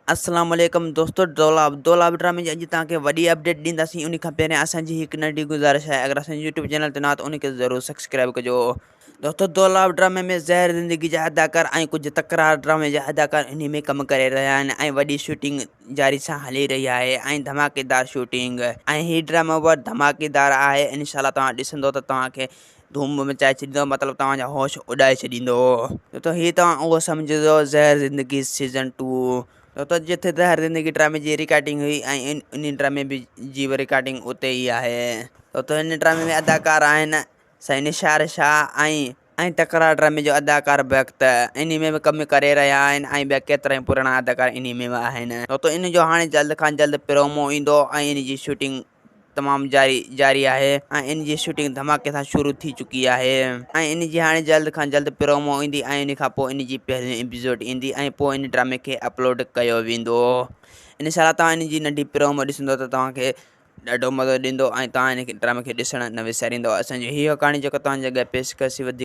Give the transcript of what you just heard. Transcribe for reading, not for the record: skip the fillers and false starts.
अस्सलाम वालेकुम दोस्तों, दौलाब ड्रामे जी अॼु तव्हांखे वॾी अपडेट ॾींदासीं। उन खां पहिरियों असांजी हिकु नंढी गुज़ारिश आहे, अगरि असांजे यूट्यूब चैनल ते न त उनखे ज़रूरु सब्सक्राइब कजो। दोस्तों, दौलाब ड्रामे में ज़हर ज़िंदगी जा अदाकार ऐं कुझु तकरार ड्रामे जा अदाकार इन में कमु करे रहिया आहिनि ऐं वॾी शूटिंग जारी सां हली रही आहे ऐं धमाकेदार शूटिंग ऐं हीउ ड्रामो बि धमाकेदार आहे। इनशाला तव्हां ॾिसंदो त तव्हांखे धूम मचाए छॾींदो, मतिलबु तव्हांजा होश उॾाए छॾींदो। तो हीउ तव्हां उहो सम्झो ज़हर ज़िंदगी सीज़न 2। तो जिथे ज़हर ज़िंदगी ड्रामे जी रिकॉर्डिंग हुई ऐं इन ड्रामे जी रिकॉर्डिंग उते ई आहे। तो इन ड्रामे में अदाकार आहिनि साईं निशार शाह ऐं तकरार ड्रामे जो अदाकार वक़्त इन में बि कमु करे रहिया आहिनि ऐं ॿिया केतिरा ई पुराणा अदाकार इन में बि आहिनि। तो इन जो हाणे जल्द खां जल्द प्रोमो ईंदो ऐं इन जी शूटिंग तमामु जारी आहे ऐं इन जी शूटिंग धमाके सां शुरू थी चुकी आहे ऐं इन जी हाणे जल्द खां जल्द प्रोमो ईंदी ऐं इन खां पोइ इन जी पहिरीं एपिसोड ईंदी ऐं पोइ इन ड्रामे खे अपलोड कयो वेंदो। इनशाला तव्हां इन जी नंढी प्रोमो ॾिसंदो त तव्हांखे ॾाढो मज़ो ॾींदो ऐं तव्हां इन ड्रामे खे ॾिसणु न विसारींदो। असांजी हीअ कहाणी जेको तव्हांजे अॻियां पेशकश वधी